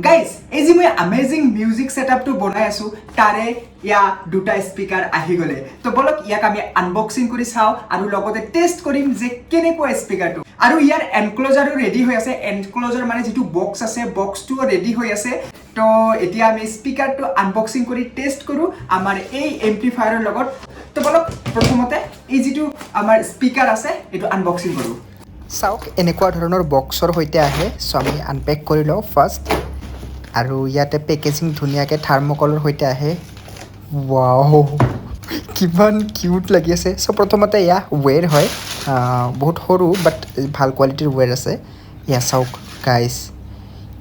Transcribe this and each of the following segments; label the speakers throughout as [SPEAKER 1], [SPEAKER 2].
[SPEAKER 1] guys এই যে মই আমেজিং মিউজিক সেটআপটো বনাই আছো তাৰে ইয়া দুটা স্পিকাৰ আহি গলে তো বলক ইয়াক আমি আনবক্সিং কৰি চাও আৰু লগতে টেষ্ট কৰিম যে কেনেকুৱা স্পিকাৰটো আৰু ইয়াৰ এনক্লোজাৰো ৰেডি হৈ আছে এনক্লোজাৰ মানে যেটো বক্স আছে বক্সটো ৰেডি হৈ আছে তো এতিয়া আমি স্পিকাৰটো আনবক্সিং কৰি টেষ্ট কৰো আমাৰ এই এম্প্লিফায়াৰৰ লগত তো বলক প্ৰথমতে এই যেটো আমাৰ স্পিকাৰ আছে এটো আনবক্সিং কৰো চাওক এনেকুৱা ধৰণৰ বক্সৰ হৈতে আহে সো আমি আনপেক কৰি লও ফাৰ্স্ট আৰু ইয়াতে পেকেজিং ধুনিয়াকে থাৰ্মোকলৰ হৈতে আহে ওয়াও কিমান কিউট লাগি আছে সো প্ৰথমতে ইয়া ওয়্যাৰ হয় বহুত সৰু বাট ভাল কোৱালিটিৰ ওয়্যাৰ আছে ইয়া চাওক গাইস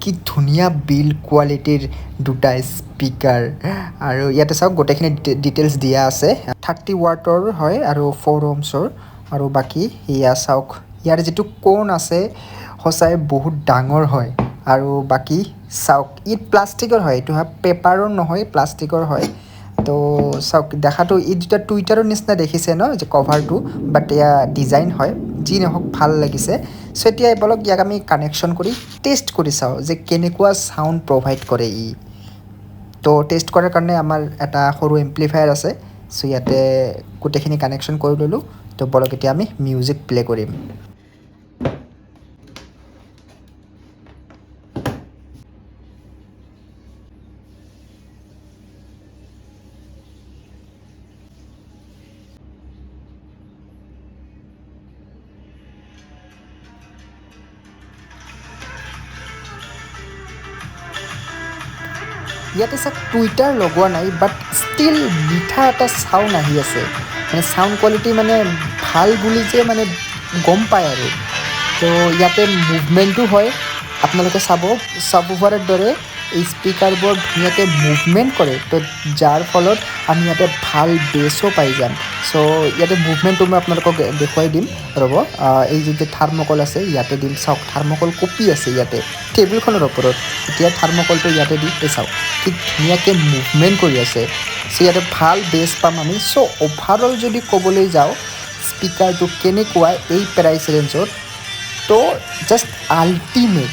[SPEAKER 1] কি ধুনিয়া বিল কোৱালিটিৰ দুটা স্পিকাৰ আৰু ইয়াতে চাওক গোটেখিনি ডিটেইলছ দিয়া আছে 30 ওয়াটৰ হয় আৰু 4 ohmsৰ আৰু বাকি ইয়া চাওক ইয়াৰ যেটো কোন আছে হসাই বহুত ডাঙৰ হয় আৰু বাকি চাওক ই প্লাষ্টিকৰ হয় এটো পেপাৰৰ নহয় প্লাষ্টিকৰ হয় তো চাওক দেখাটো ই দুটা টুইটাৰৰ নিচিনা দেখিছে ন যে কভাৰটো বাট ইয়া ডিজাইন হয় যি নহক ভাল লাগিছে সো এতিয়া বলক ইয়াক আমি কানেকশন কৰি টেষ্ট কৰি চাও যে কেনেকুৱা সাউন্ড প্ৰভাইড কৰে ই তো টেষ্ট কৰাৰ কাৰণে আমাৰ এটা সৰু এম্প্লিফায়াৰ আছে সো ইয়াতে গোটেখিনি কানেকশন কৰি ললো তো বলক এতিয়া আমি মিউজিক প্লে কৰিম ইয়াতে চাওক টুইটাৰ লগোৱা নাই বাট ষ্টিল মিঠা এটা সাউন্ড আহি আছে মানে সাউন্ড কোৱালিটি মানে ভাল বুলি যে মানে গম পায় আৰু তো ইয়াতে মুভমেন্টটো হয় আপোনালোকে চাব সাবউফাৰৰ দৰে এই স্পিকাৰবোৰ ধুনিয়াকে মুভমেন্ট কৰে তো যাৰ ফলত আমি ইয়াতে ভাল বেসও পাই যাম সো ইয়াতে মুভমেন্টটো মই আপোনালোকক দেখুৱাই দিম ৰব এই যে থাৰ্মোকল আছে ইয়াতে দিম চাওক থাৰ্মোকল কপি আছে ইয়াতে টেবুলখনৰ ওপৰত এতিয়া থাৰ্মোকলটো ইয়াতে দি চাওক কি ধুনিয়াকে মুভমেন্ট কৰি আছে সো ইয়াতে ভাল বেস পাম আমি সো ওভাৰঅল যদি ক'বলৈ যাও স্পিকাৰটো কেনেকুৱা এই প্ৰাইস ৰেঞ্জত তো জাস্ট আল্টিমেট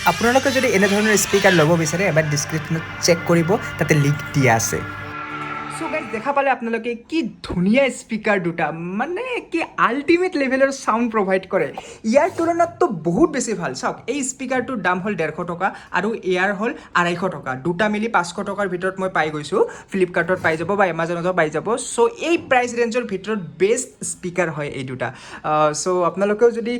[SPEAKER 1] আপোনালোকে যদি এনে ধৰণৰ স্পিকাৰ ল'ব বিচাৰে এবাৰ ডেসক্ৰিপচনত চেক কৰিব তাতে লিংক দিয়া আছে সো গাইস দেখা পালে আপোনালোকে কি ধুনিয়া স্পিকাৰ দুটা মানে কি আল্টিমেট লেভেলৰ সাউন্ড প্ৰভাইড কৰে ইয়াৰ তুলনাত তো বহুত বেছি ভাল চাওক এই স্পিকাৰটোৰ দাম হল 150 টকা আৰু এয়াৰ হল 250 টকা দুটা মিলি 500 টকাৰ ভিতৰত মই পাই গৈছো ফ্লিপকাৰ্টত পাই যাব বা এমাজনত পাই যাব সো এই প্ৰাইস ৰেঞ্জৰ ভিতৰত বেষ্ট স্পিকাৰ হয় এই দুটা সো আপোনালোকেও যদি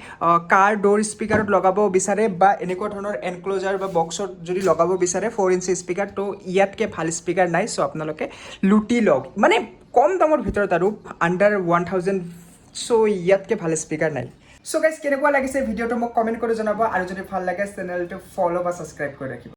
[SPEAKER 1] কাৰ ডোৰ স্পিকাৰত লগাব বিচাৰে বা এনেকুৱা ধৰণৰ এনক্লোজাৰ বা বক্সত যদি লগাব বিচাৰে 4 ইঞ্চি স্পিকাৰ তো ইয়াতকে ভাল স্পিকাৰ নাই সো আপোনালোকে লুটি লওক মানে কম দামৰ ভিতৰত আৰু আন্ডাৰ 1000 সো ইয়াতকে ভাল স্পিকাৰ নাই সো গাইস কেনেকুৱা লাগিছে ভিডিওটো মোক কমেন্ট কৰি জনাব আৰু যদি ভাল লাগে চেনেলটো ফলো বা সাবস্ক্ৰাইব কৰি ৰাখিব